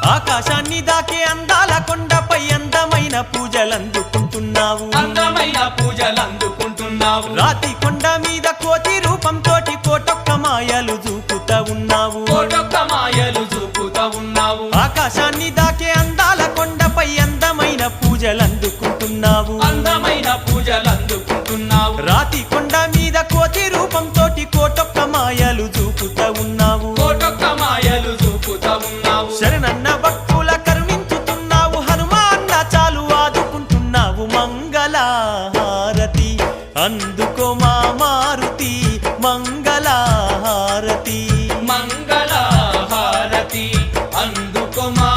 ఆకాశాన్ని దాకే అందాల కొండపై అందమైన పూజలందుకుంటున్నావు అందమైన పూజలందుకుంటున్నావు రాతి కొండ మీద కోతి రూపంతోటి కోటొక్క మాయలు చూపుతా ఉన్నావు కోటొక్క మాయలు చూపుతా ఉన్నావు ఆకాశాన్ని దాకే అందాల కొండపై అందమైన పూజలందుకుంటున్నావు అందమైన పూజలందుకుంటున్నావు రాతి కొండ మీద కోతి రూపంతోటి కోటొక్క మాయలు చూపుతా ఉన్నావు కోటొక్క మాయలు చూపుతా ఉన్నావు శరణన్న భక్తుల కరుణించుతున్నావు హనుమాన్న చాలు ఆదుకుంటున్నావు మంగళహారతి అందుకో మా మారుతి మంగళహారతి మంగళహారతి అందుకో మా